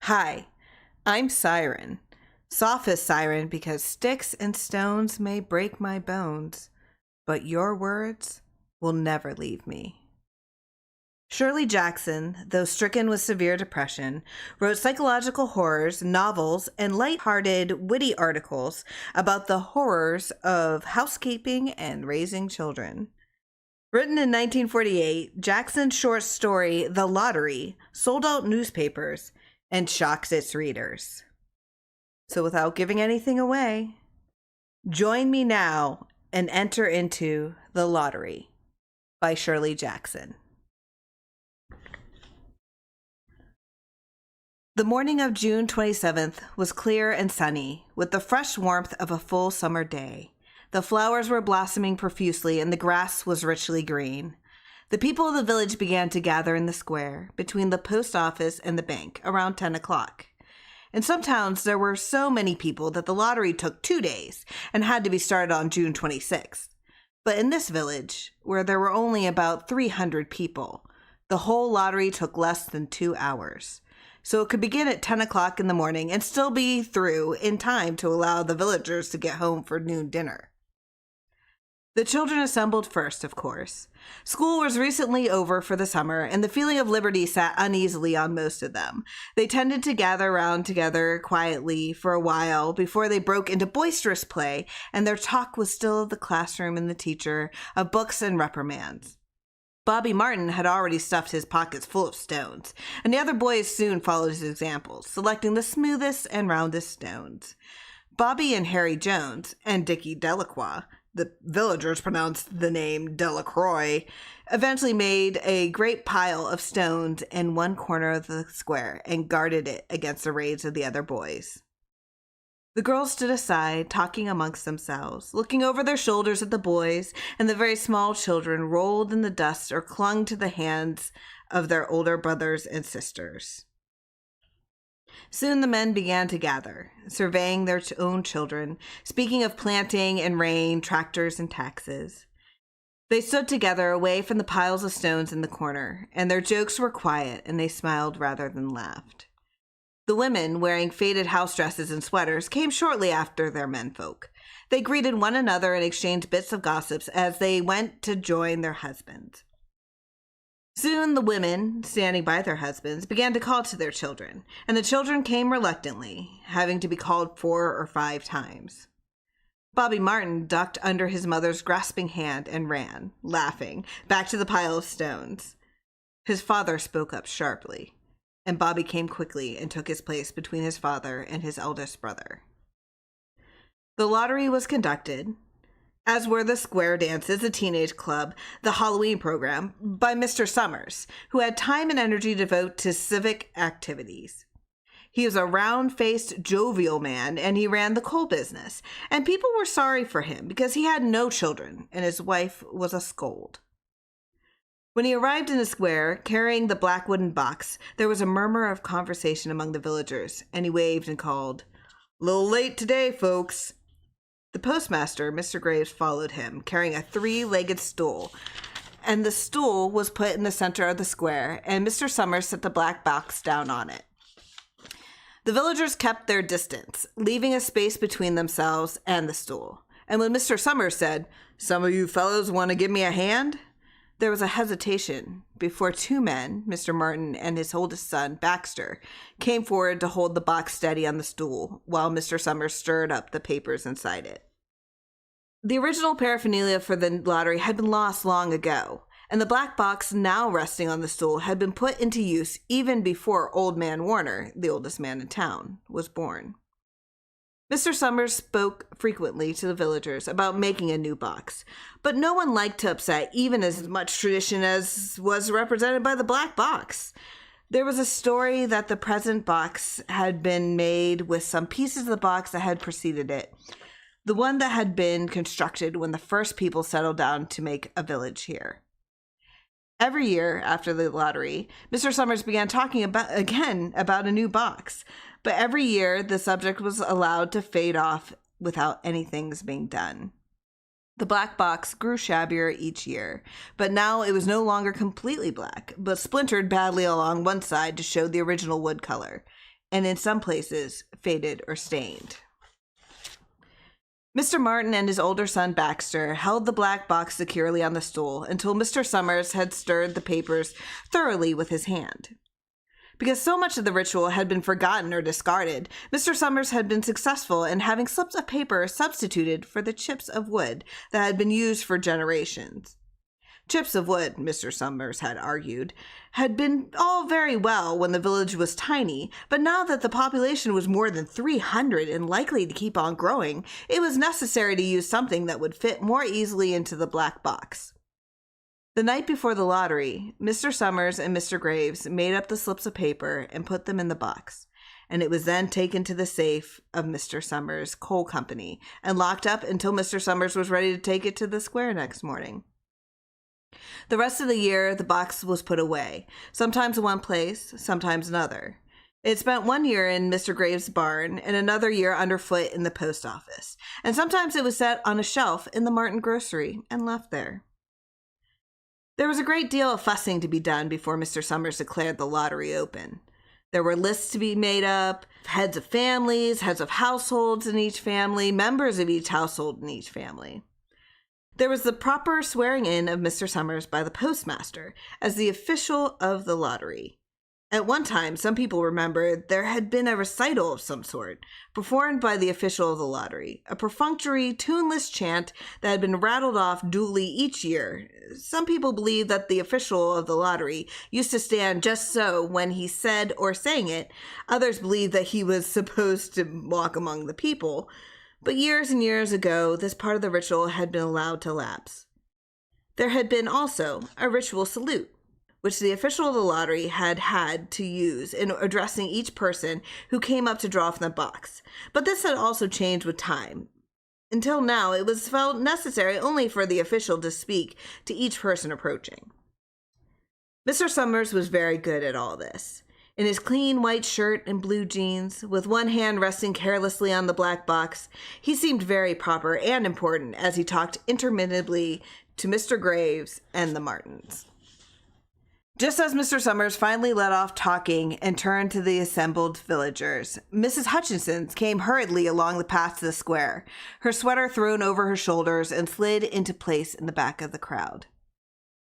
Hi, I'm Siren. Sophist Siren because sticks and stones may break my bones, but your words will never leave me. Shirley Jackson, though stricken with severe depression, wrote psychological horrors, novels, and light-hearted, witty articles about the horrors of housekeeping and raising children. Written in 1948, Jackson's short story, The Lottery, sold out newspapers and shocked its readers. So without giving anything away, join me now and enter into The Lottery by Shirley Jackson. The morning of June 27th was clear and sunny, with the fresh warmth of a full summer day. The flowers were blossoming profusely and the grass was richly green. The people of the village began to gather in the square between the post office and the bank around 10 o'clock. In some towns, there were so many people that the lottery took 2 days and had to be started on June 26th. But in this village, where there were only about 300 people, the whole lottery took less than 2 hours. So it could begin at 10 o'clock in the morning and still be through in time to allow the villagers to get home for noon dinner. The children assembled first, of course. School was recently over for the summer, and the feeling of liberty sat uneasily on most of them. They tended to gather round together quietly for a while before they broke into boisterous play, and their talk was still of the classroom and the teacher, of books and reprimands. Bobby Martin had already stuffed his pockets full of stones, and the other boys soon followed his example, selecting the smoothest and roundest stones. Bobby and Harry Jones, and Dickie Delacroix, the villagers pronounced the name Delacroix, eventually made a great pile of stones in one corner of the square and guarded it against the raids of the other boys. The girls stood aside, talking amongst themselves, looking over their shoulders at the boys, and the very small children rolled in the dust or clung to the hands of their older brothers and sisters. Soon the men began to gather, surveying their own children, speaking of planting and rain, tractors and taxes. They stood together away from the piles of stones in the corner, and their jokes were quiet, and they smiled rather than laughed. The women, wearing faded house dresses and sweaters, came shortly after their menfolk. They greeted one another and exchanged bits of gossips as they went to join their husbands. Soon the women, standing by their husbands, began to call to their children, and the children came reluctantly, having to be called 4 or 5 times. Bobby Martin ducked under his mother's grasping hand and ran, laughing, back to the pile of stones. His father spoke up sharply, and Bobby came quickly and took his place between his father and his eldest brother. The lottery was conducted, as were the square dances, the teenage club, the Halloween program, by Mr. Summers, who had time and energy to devote to civic activities. He was a round-faced, jovial man, and he ran the coal business, and people were sorry for him because he had no children, and his wife was a scold. When he arrived in the square, carrying the black wooden box, there was a murmur of conversation among the villagers, and he waved and called, "Little late today, folks." The postmaster, Mr. Graves, followed him, carrying a 3-legged stool, and the stool was put in the center of the square, and Mr. Summers set the black box down on it. The villagers kept their distance, leaving a space between themselves and the stool. And when Mr. Summers said, "Some of you fellows want to give me a hand?" there was a hesitation before 2 men, Mr. Martin and his oldest son, Baxter, came forward to hold the box steady on the stool while Mr. Summers stirred up the papers inside it. The original paraphernalia for the lottery had been lost long ago, and the black box now resting on the stool had been put into use even before Old Man Warner, the oldest man in town, was born. Mr. Summers spoke frequently to the villagers about making a new box, but no one liked to upset even as much tradition as was represented by the black box. There was a story that the present box had been made with some pieces of the box that had preceded it, the one that had been constructed when the first people settled down to make a village here. Every year after the lottery, Mr. Summers began talking about a new box, but every year the subject was allowed to fade off without anything being done. The black box grew shabbier each year, but now it was no longer completely black, but splintered badly along one side to show the original wood color. and in some places faded or stained. Mr. Martin and his older son Baxter held the black box securely on the stool until Mr. Summers had stirred the papers thoroughly with his hand. Because so much of the ritual had been forgotten or discarded, Mr. Summers had been successful in having slips of paper substituted for the chips of wood that had been used for generations. Chips of wood, Mr. Summers had argued, had been all very well when the village was tiny, but now that the population was more than 300 and likely to keep on growing, it was necessary to use something that would fit more easily into the black box. The night before the lottery, Mr. Summers and Mr. Graves made up the slips of paper and put them in the box, and it was then taken to the safe of Mr. Summers' coal company and locked up until Mr. Summers was ready to take it to the square next morning. The rest of the year, the box was put away, sometimes in one place, sometimes another. It spent 1 year in Mr. Graves' barn and another year underfoot in the post office, and sometimes it was set on a shelf in the Martin grocery and left there. There was a great deal of fussing to be done before Mr. Summers declared the lottery open. There were lists to be made up, heads of families, heads of households in each family, members of each household in each family. There was the proper swearing in of Mr. Summers by the postmaster as the official of the lottery. At one time, some people remember there had been a recital of some sort, performed by the official of the lottery, a perfunctory, tuneless chant that had been rattled off duly each year. Some people believe that the official of the lottery used to stand just so when he said or sang it. Others believe that he was supposed to walk among the people. But years and years ago, this part of the ritual had been allowed to lapse. There had been also a ritual salute, which the official of the lottery had to use in addressing each person who came up to draw from the box. But this had also changed with time. Until now, it was felt necessary only for the official to speak to each person approaching. Mr. Summers was very good at all this. In his clean white shirt and blue jeans, with one hand resting carelessly on the black box, he seemed very proper and important as he talked intermittently to Mr. Graves and the Martins. Just as Mr. Summers finally let off talking and turned to the assembled villagers, Mrs. Hutchinson came hurriedly along the path to the square, her sweater thrown over her shoulders and slid into place in the back of the crowd.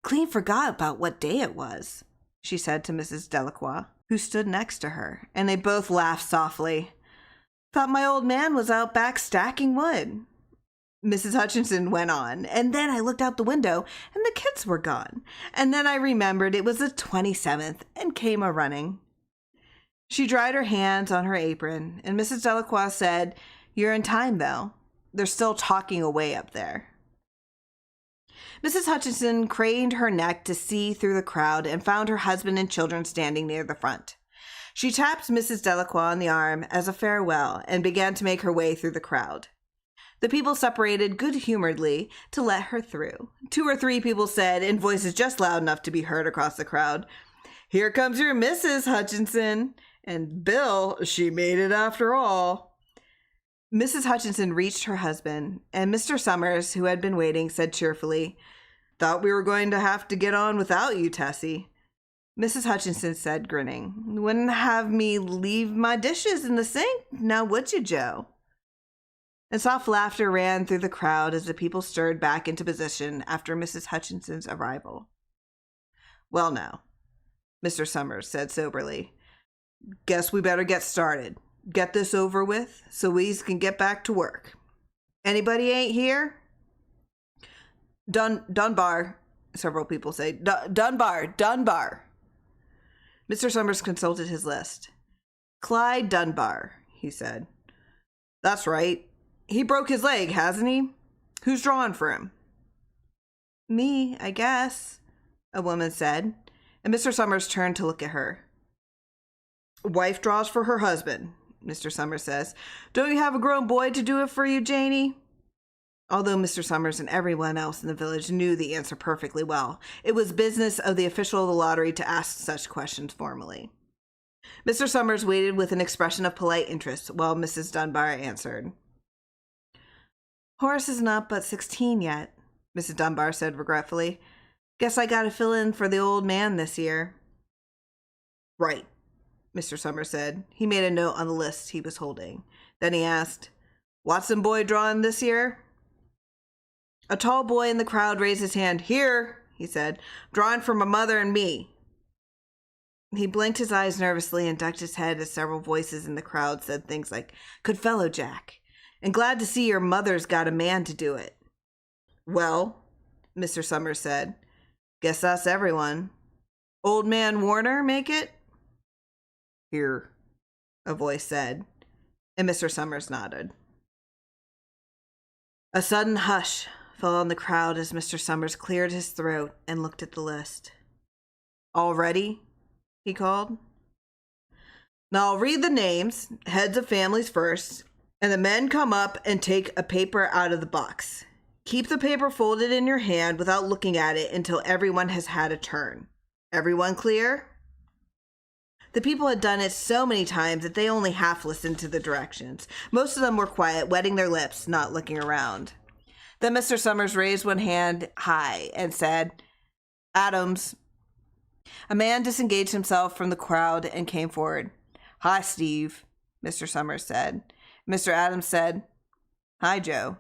"Clean forgot about what day it was," she said to Mrs. Delacroix, who stood next to her, and they both laughed softly. "Thought my old man was out back stacking wood." Mrs. Hutchinson went on, "And then I looked out the window, and the kids were gone. And then I remembered it was the 27th, and came a-running." She dried her hands on her apron, and Mrs. Delacroix said, "You're in time, though. They're still talking away up there." Mrs. Hutchinson craned her neck to see through the crowd and found her husband and children standing near the front. She tapped Mrs. Delacroix on the arm as a farewell and began to make her way through the crowd. The people separated good-humoredly to let her through. 2 or 3 people said, in voices just loud enough to be heard across the crowd, "Here comes your Mrs. Hutchinson." And Bill, she made it after all. Mrs. Hutchinson reached her husband, and Mr. Summers, who had been waiting, said cheerfully, "Thought we were going to have to get on without you, Tessie." Mrs. Hutchinson said, grinning, "Wouldn't have me leave my dishes in the sink, now would you, Joe?" And soft laughter ran through the crowd as the people stirred back into position after Mrs. Hutchinson's arrival. "Well now," Mr. Summers said soberly, "guess we better get started. Get this over with so we can get back to work. Anybody ain't here?" Dunbar, several people say. Dunbar. Mr. Summers consulted his list. "Clyde Dunbar," he said. "That's right. He broke his leg, hasn't he? Who's drawing for him?" "Me, I guess," a woman said, and Mr. Summers turned to look at her. "Wife draws for her husband," Mr. Summers says. "Don't you have a grown boy to do it for you, Janie?" Although Mr. Summers and everyone else in the village knew the answer perfectly well, it was business of the official of the lottery to ask such questions formally. Mr. Summers waited with an expression of polite interest while Mrs. Dunbar answered. "Horace is not but 16 yet," Mrs. Dunbar said regretfully. "Guess I gotta fill in for the old man this year." "Right," Mr. Summers said. He made a note on the list he was holding. Then he asked, Watson boy drawing this year? A tall boy in the crowd raised his hand. Here, he said, drawing for my mother and me. He blinked his eyes nervously and ducked his head as several voices in the crowd said things like, Good fellow, Jack, and glad to see your mother's got a man to do it. Well, Mr. Summers said, guess that's everyone. Old man Warner make it? Here, a voice said, and Mr. Summers nodded. A sudden hush fell on the crowd as Mr. Summers cleared his throat and looked at the list. All ready? He called. Now I'll read the names, heads of families first, and the men come up and take a paper out of the box. Keep the paper folded in your hand without looking at it until everyone has had a turn. Everyone clear? The people had done it so many times that they only half listened to the directions. Most of them were quiet, wetting their lips, not looking around. Then Mr. Summers raised one hand high and said, Adams. A man disengaged himself from the crowd and came forward. Hi, Steve, Mr. Summers said. Mr. Adams said, Hi, Joe.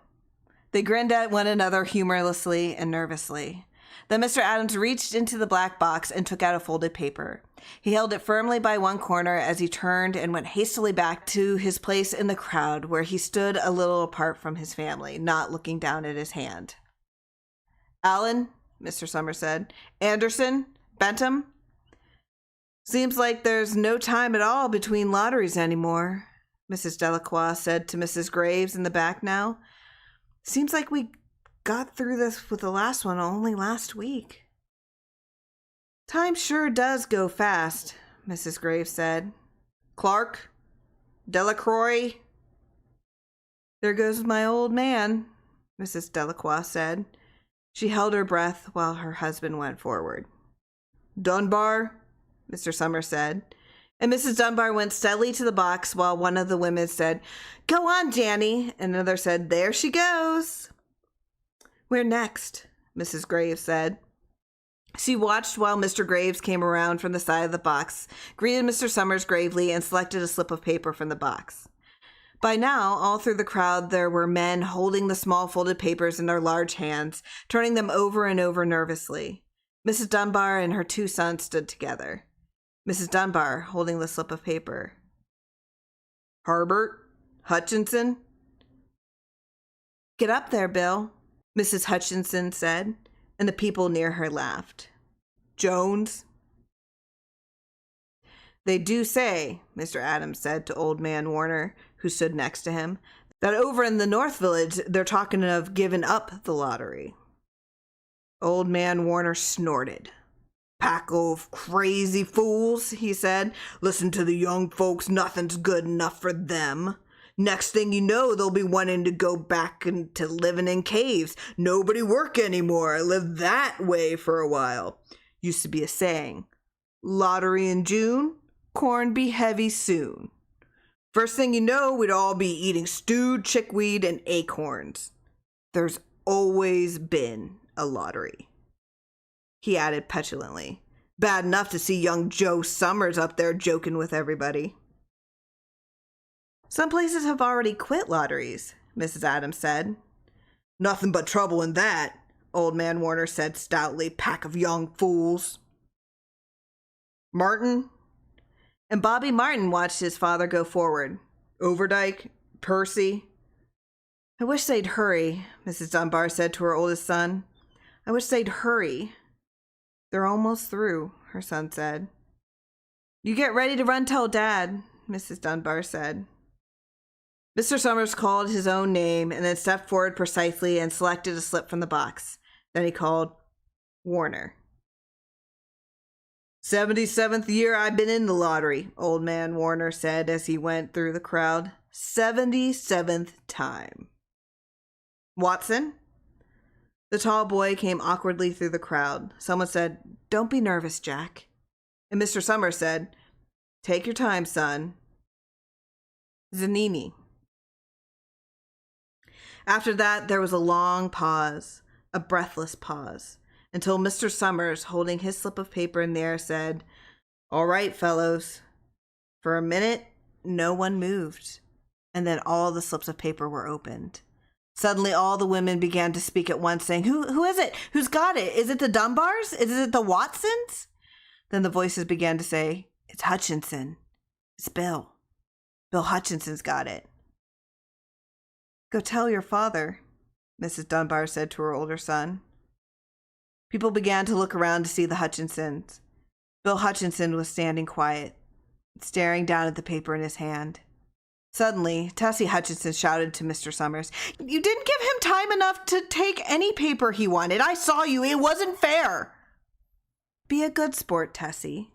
They grinned at one another humorlessly and nervously. Then Mr. Adams reached into the black box and took out a folded paper. He held it firmly by one corner as he turned and went hastily back to his place in the crowd, where he stood a little apart from his family, not looking down at his hand. Allen, Mr. Summers said. Anderson, Bentham. Seems like there's no time at all between lotteries anymore, Mrs. Delacroix said to Mrs. Graves in the back now. Seems like we got through this with the last one only last week. Time sure does go fast, Mrs. Graves said. Clark? Delacroix? There goes my old man, Mrs. Delacroix said. She held her breath while her husband went forward. Dunbar? Mr. Summers said. And Mrs. Dunbar went steadily to the box while one of the women said, Go on, Janny. And another said, There she goes. Where next? Mrs. Graves said. She watched while Mr. Graves came around from the side of the box, greeted Mr. Summers gravely, and selected a slip of paper from the box. By now, all through the crowd, there were men holding the small folded papers in their large hands, turning them over and over nervously. Mrs. Dunbar and her two sons stood together. Mrs. Dunbar holding the slip of paper. Harbert? Hutchinson? Get up there, Bill, Mrs. Hutchinson said, and the people near her laughed. Jones? They do say, Mr. Adams said to old man Warner, who stood next to him, that over in the North Village they're talking of giving up the lottery. Old man Warner snorted. Pack of crazy fools, he said. Listen to the young folks, nothing's good enough for them. Next thing you know, they'll be wanting to go back into living in caves. Nobody work anymore. I lived that way for a while. Used to be a saying. Lottery in June, corn be heavy soon. First thing you know, we'd all be eating stewed chickweed and acorns. There's always been a lottery, he added petulantly. Bad enough to see young Joe Summers up there joking with everybody. Some places have already quit lotteries, Mrs. Adams said. Nothing but trouble in that, old man Warner said stoutly. Pack of young fools. Martin? And Bobby Martin watched his father go forward. Overdyke? Percy? I wish they'd hurry, Mrs. Dunbar said to her oldest son. I wish they'd hurry. They're almost through, her son said. You get ready to run tell Dad, Mrs. Dunbar said. Mr. Summers called his own name and then stepped forward precisely and selected a slip from the box. Then he called Warner. 77th year I've been in the lottery, old man Warner said as he went through the crowd. 77th time. Watson? The tall boy came awkwardly through the crowd. Someone said, Don't be nervous, Jack. And Mr. Summers said, Take your time, son. Zanini. After that, there was a long pause, a breathless pause, until Mr. Summers, holding his slip of paper in the air, said, All right, fellows. For a minute, no one moved, and then all the slips of paper were opened. Suddenly, all the women began to speak at once, saying, Who is it? Who's got it? Is it the Dunbars? Is it the Watsons? Then the voices began to say, It's Hutchinson. It's Bill. Bill Hutchinson's got it. Go tell your father, Mrs. Dunbar said to her older son. People began to look around to see the Hutchinsons. Bill Hutchinson was standing quiet, staring down at the paper in his hand. Suddenly, Tessie Hutchinson shouted to Mr. Summers, You didn't give him time enough to take any paper he wanted. I saw you. It wasn't fair. Be a good sport, Tessie,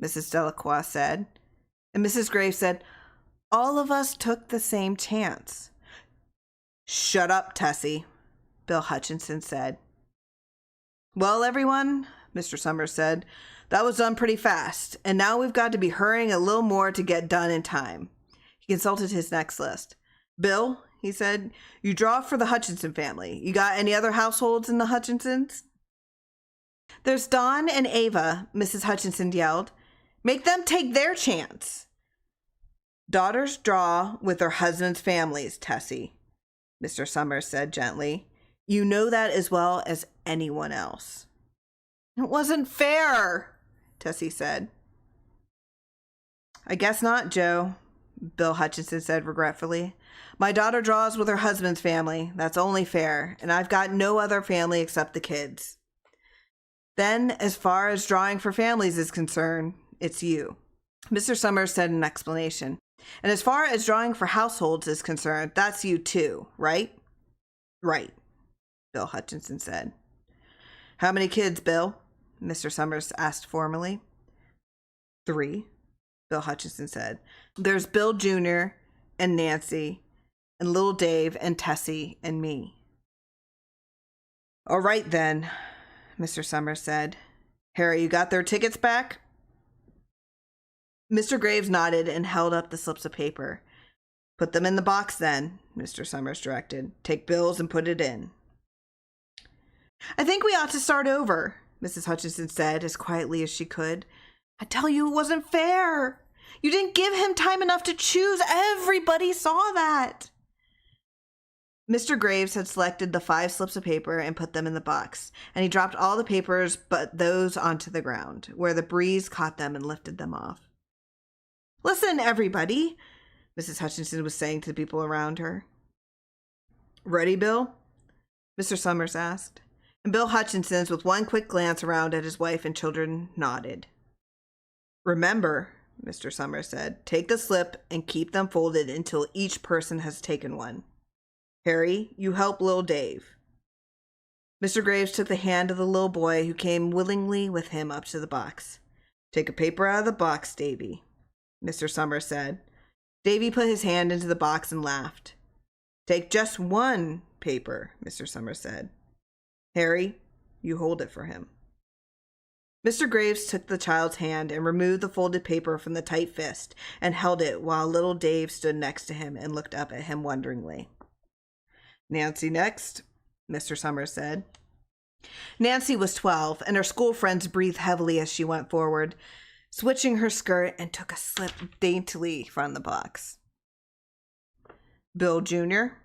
Mrs. Delacroix said. And Mrs. Graves said, All of us took the same chance. Shut up, Tessie, Bill Hutchinson said. Well, everyone, Mr. Summers said, that was done pretty fast, and now we've got to be hurrying a little more to get done in time. He consulted his next list. Bill, he said, you draw for the Hutchinson family. You got any other households in the Hutchinsons? There's Don and Ava, Mrs. Hutchinson yelled. Make them take their chance. Daughters draw with their husbands' families, Tessie, Mr. Summers said gently. You know that as well as anyone else. It wasn't fair, Tessie said. I guess not, Joe, Bill Hutchinson said regretfully. My daughter draws with her husband's family. That's only fair, and I've got no other family except the kids. Then, as far as drawing for families is concerned, it's you. Mr. Summers said in explanation. And as far as drawing for households is concerned, that's you too, right? Right, Bill Hutchinson said. How many kids, Bill? Mr. Summers asked formally. 3, Bill Hutchinson said. There's Bill Jr. and Nancy and little Dave and Tessie and me. All right then, Mr. Summers said. Harry, you got their tickets back? Mr. Graves nodded and held up the slips of paper. Put them in the box then, Mr. Summers directed. Take Bill's and put it in. I think we ought to start over, Mrs. Hutchinson said as quietly as she could. I tell you, it wasn't fair. You didn't give him time enough to choose. Everybody saw that. Mr. Graves had selected the 5 slips of paper and put them in the box, and he dropped all the papers but those onto the ground, where the breeze caught them and lifted them off. Listen, everybody, Mrs. Hutchinson was saying to the people around her. Ready, Bill? Mr. Summers asked. And Bill Hutchinson, with one quick glance around at his wife and children, nodded. Remember, Mr. Summers said, take a slip and keep them folded until each person has taken one. Harry, you help little Dave. Mr. Graves took the hand of the little boy who came willingly with him up to the box. Take a paper out of the box, Davy, Mr. Summers said. Davy put his hand into the box and laughed. Take just one paper, Mr. Summers said. Harry, you hold it for him. Mr. Graves took the child's hand and removed the folded paper from the tight fist and held it while little Dave stood next to him and looked up at him wonderingly. Nancy next, Mr. Summers said. Nancy was 12, and her school friends breathed heavily as she went forward, switching her skirt, and took a slip daintily from the box. Bill Jr.,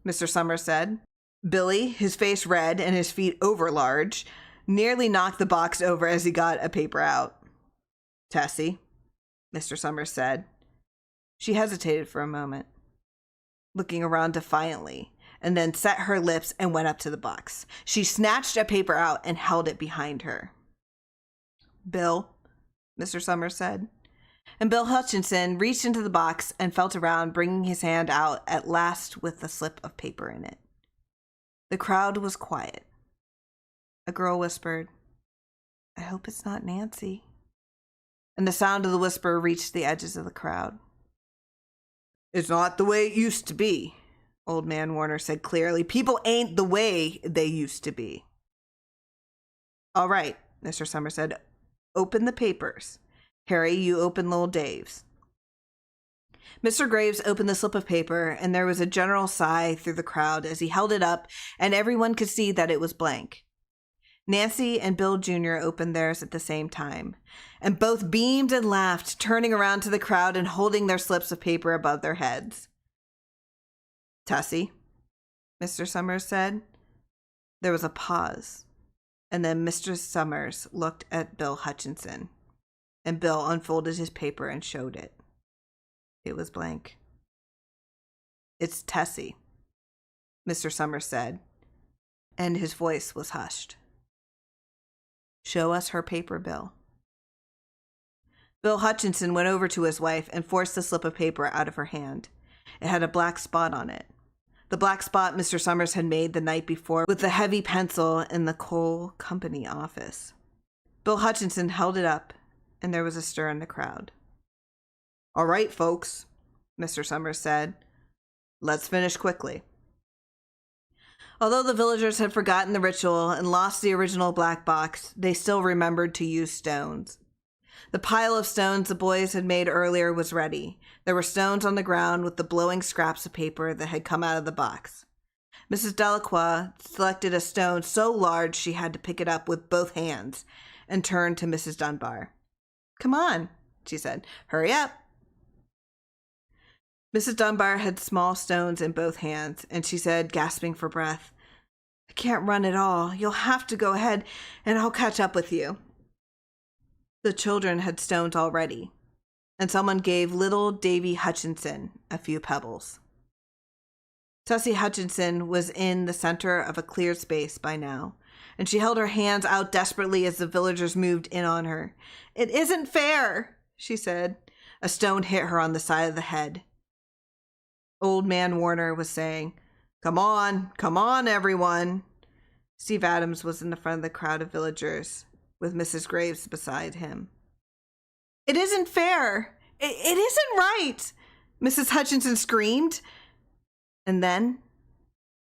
Mr. Summers said. Billy, his face red and his feet overlarge, nearly knocked the box over as he got a paper out. Tessie, Mr. Summers said. She hesitated for a moment, looking around defiantly, and then set her lips and went up to the box. She snatched a paper out and held it behind her. Bill, Mr. Summers said. And Bill Hutchinson reached into the box and felt around, bringing his hand out at last with the slip of paper in it. The crowd was quiet. A girl whispered, I hope it's not Nancy. And the sound of the whisper reached the edges of the crowd. It's not the way it used to be, Old Man Warner said clearly. People ain't the way they used to be. All right, Mr. Summers said. Open the papers. Harry, you open little Dave's. Mr. Graves opened the slip of paper, and there was a general sigh through the crowd as he held it up, and everyone could see that it was blank. Nancy and Bill Jr. opened theirs at the same time, and both beamed and laughed, turning around to the crowd and holding their slips of paper above their heads. "Tessie," Mr. Summers said. There was a pause, and then Mr. Summers looked at Bill Hutchinson, and Bill unfolded his paper and showed it. It was blank. "It's Tessie," Mr. Summers said, and his voice was hushed. "Show us her paper, Bill." Bill Hutchinson went over to his wife and forced the slip of paper out of her hand. It had a black spot on it. The black spot Mr. Summers had made the night before with a heavy pencil in the coal company office. Bill Hutchinson held it up, and there was a stir in the crowd. "All right, folks," Mr. Summers said. "Let's finish quickly." Although the villagers had forgotten the ritual and lost the original black box, they still remembered to use stones. The pile of stones the boys had made earlier was ready. There were stones on the ground with the blowing scraps of paper that had come out of the box. Mrs. Delacroix selected a stone so large she had to pick it up with both hands and turned to Mrs. Dunbar. "Come on," she said. "Hurry up." Mrs. Dunbar had small stones in both hands, and she said, gasping for breath, "I can't run at all. You'll have to go ahead, and I'll catch up with you." The children had stones already, and someone gave little Davy Hutchinson a few pebbles. Tessie Hutchinson was in the center of a cleared space by now, and she held her hands out desperately as the villagers moved in on her. "It isn't fair," she said. A stone hit her on the side of the head. Old Man Warner was saying, come on, everyone." Steve Adams was in the front of the crowd of villagers, with Mrs. Graves beside him. "It isn't fair. It isn't right," Mrs. Hutchinson screamed. And then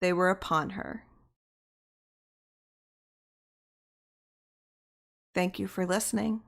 they were upon her. Thank you for listening.